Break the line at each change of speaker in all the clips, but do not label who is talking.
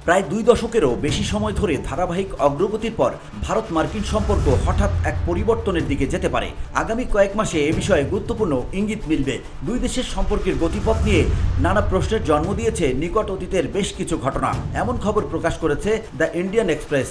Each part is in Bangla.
প্রায় 2 দশকেরও বেশি সময় ধরে ধারাবাহিক অগ্রগতির পর ভারত মার্কিন সম্পর্ক হঠাৎ এক পরিবর্তনের দিকে যেতে পারে। আগামী কয়েক মাসে এ বিষয়ে গুরুত্বপূর্ণ ইঙ্গিত মিলবে। দুই দেশের সম্পর্কের গতিপথ নিয়ে নানা প্রশ্নের জন্ম দিয়েছে নিকট অতীতের বেশ কিছু ঘটনা। এমন খবর প্রকাশ করেছে দ্য ইন্ডিয়ান এক্সপ্রেস।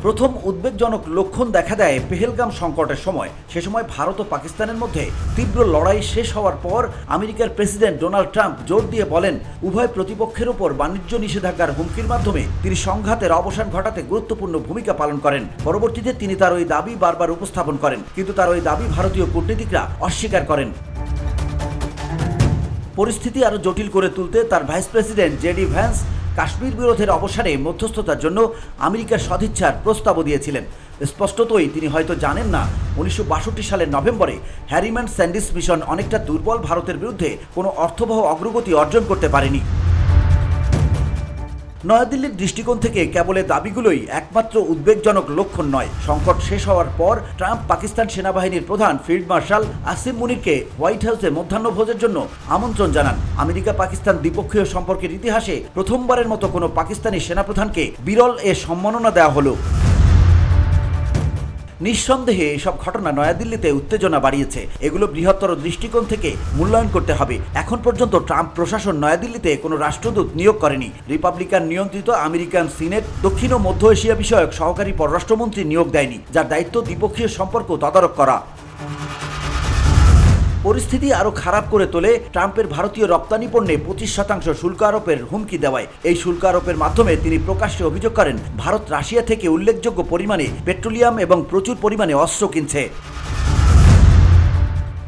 প্রথম উদ্বেগজনক লক্ষণ দেখা দেয় পেহেলগাম সংকটের সময়। সে সময় ভারত ও পাকিস্তানের মধ্যে তীব্র লড়াই শেষ হওয়ার পর আমেরিকার প্রেসিডেন্ট ডোনাল্ড ট্রাম্প জোর দিয়ে বলেন, উভয় প্রতিপক্ষের উপর বাণিজ্য নিষেধাজ্ঞার হুমকির মাধ্যমে তিনি সংঘাতের অবসান ঘটাতে গুরুত্বপূর্ণ ভূমিকা পালন করেন। পরবর্তীতে তিনি তার ওই দাবি বারবার উপস্থাপন করেন, কিন্তু তার ওই দাবি ভারতীয় কূটনীতিকরা অস্বীকার করেন। পরিস্থিতি আরও জটিল করে তুলতে তার vice president JD Vance Kashmir বিরোধের অবসানে মধ্যস্থতার জন্য আমেরিকার সদিচ্ছার প্রস্তাবও দিয়েছিলেন। স্পষ্টতই তিনি হয়তো জানেন না 1962 সালের নভেম্বরে হ্যারিম্যান স্যান্ডিস মিশন অনেকটা দুর্বল ভারতের বিরুদ্ধে কোনো অর্থবহ অগ্রগতি অর্জন করতে পারেনি। নয়াদিল্লির দৃষ্টিকোণ থেকে কেবল দাবিগুলোই একমাত্র উদ্বেগজনক লক্ষণ নয়। সংকট শেষ হওয়ার পর ট্রাম্প পাকিস্তান সেনাবাহিনীর প্রধান ফিল্ড মার্শাল আসিম মুনিরকে হোয়াইট হাউসে মধ্যাহ্নভোজের জন্য আমন্ত্রণ জানান। আমেরিকা পাকিস্তান দ্বিপক্ষীয় সম্পর্কের ইতিহাসে প্রথমবারের মতো কোনো পাকিস্তানি সেনাপ্রধানকে বিরল এ সম্মাননা দেওয়া হলো। নিঃসন্দেহে এসব ঘটনা নয়াদিল্লিতে উত্তেজনা বাড়িয়েছে। এগুলো বৃহত্তর দৃষ্টিকোণ থেকে মূল্যায়ন করতে হবে। এখন পর্যন্ত ট্রাম্প প্রশাসন নয়াদিল্লিতে কোনো রাষ্ট্রদূত নিয়োগ করেনি। রিপাবলিকান নিয়ন্ত্রিত আমেরিকান সিনেট দক্ষিণ ও মধ্য এশিয়া বিষয়ক সহকারী পররাষ্ট্রমন্ত্রী নিয়োগ দেয়নি, যার দায়িত্ব দ্বিপক্ষীয় সম্পর্ক তদারক করা। পরিস্থিতি আরও খারাপ করে তোলে ট্রাম্পের ভারতীয় রপ্তানি পণ্যে 25% শুল্ক আরোপের হুমকি দেওয়ায়। এই শুল্ক আরোপের মাধ্যমে তিনি প্রকাশ্যে অভিযোগ করেন ভারত রাশিয়া থেকে উল্লেখযোগ্য পরিমাণে পেট্রোলিয়াম এবং প্রচুর পরিমাণে অস্ত্র কিনছে।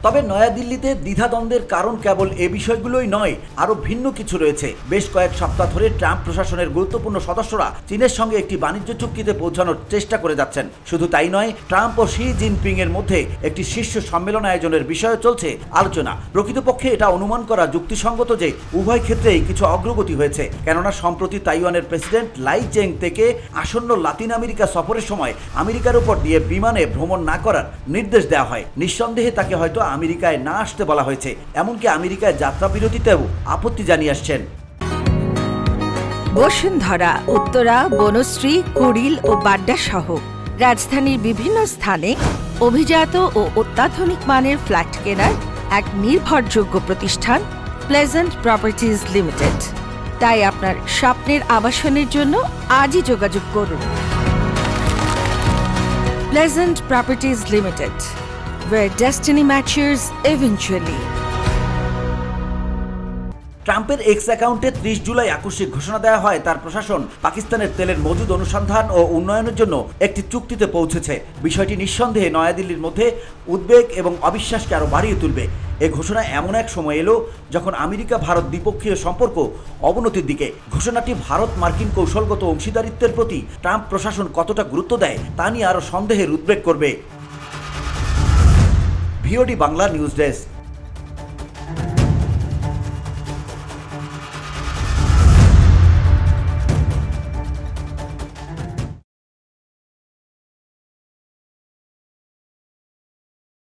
তবে নয়াদিল্লিতে দ্বিধাদ্বন্দ্বের কারণ কেবল এ বিষয়গুলোই নয়, আরও ভিন্ন কিছু রয়েছে। বেশ কয়েক সপ্তাহ ধরে ট্রাম্প প্রশাসনের গুরুত্বপূর্ণ সদস্যরা চীনের সঙ্গে একটি বাণিজ্য চুক্তিতে পৌঁছানোর চেষ্টা করে যাচ্ছেন। শুধু তাই নয়, ট্রাম্প ও শি জিনপিং এর মধ্যে একটি শীর্ষ সম্মেলন আয়োজনের বিষয়ে চলছে আলোচনা। প্রকৃতপক্ষে এটা অনুমান করা যুক্তিসঙ্গত যে উভয় ক্ষেত্রেই কিছু অগ্রগতি হয়েছে, কেননা সম্প্রতি তাইওয়ানের প্রেসিডেন্ট লাই চেং থেকে আসন্ন লাতিন আমেরিকা সফরের সময় আমেরিকার উপর দিয়ে বিমানে ভ্রমণ না করার নির্দেশ দেওয়া হয়। নিঃসন্দেহে তাকে হয়তো আমেরিকায় না আসতে বলা হয়েছে। এমনকি আমেরিকায় যাত্রা বিরতিতেও আপত্তি জানিয়ে আসছেন।
বসুন্ধরা, উত্তরা, বনশ্রী, কুড়িল ও বাড্ডা সহ রাজধানীর বিভিন্ন স্থানে অভিজাত ও অত্যাধুনিক মানের ফ্ল্যাট কেনার এক নির্ভরযোগ্য প্রতিষ্ঠান প্লেজেন্ট প্রপার্টিজ লিমিটেড। তাই আপনার স্বপ্নের আবাসনের জন্য আজই যোগাযোগ করুন। Pleasant properties limited, where destiny matches eventually.
ট্রাম্পের এক্স অ্যাকাউন্টে 30 জুলাই আকস্মিক ঘোষণা দেওয়া হয় তার প্রশাসন পাকিস্তানের তেলের মজুদ অনুসন্ধান ও উন্নয়নের জন্য একটি চুক্তিতে পৌঁছেছে। বিষয়টি নিঃসন্দেহে নয়াদিল্লির মধ্যে উদ্বেগ এবং অবিশ্বাসকে আরও বাড়িয়ে তুলবে। এ ঘোষণা এমন এক সময় এলো যখন আমেরিকা ভারত দ্বিপক্ষীয় সম্পর্ক অবনতির দিকে। ঘোষণাটি ভারত মার্কিন কৌশলগত অংশীদারিত্বের প্রতি ট্রাম্প প্রশাসন কতটা গুরুত্ব দেয় তা নিয়ে আরও সন্দেহের উদ্বেগ করবে। VOD Bangla news desk.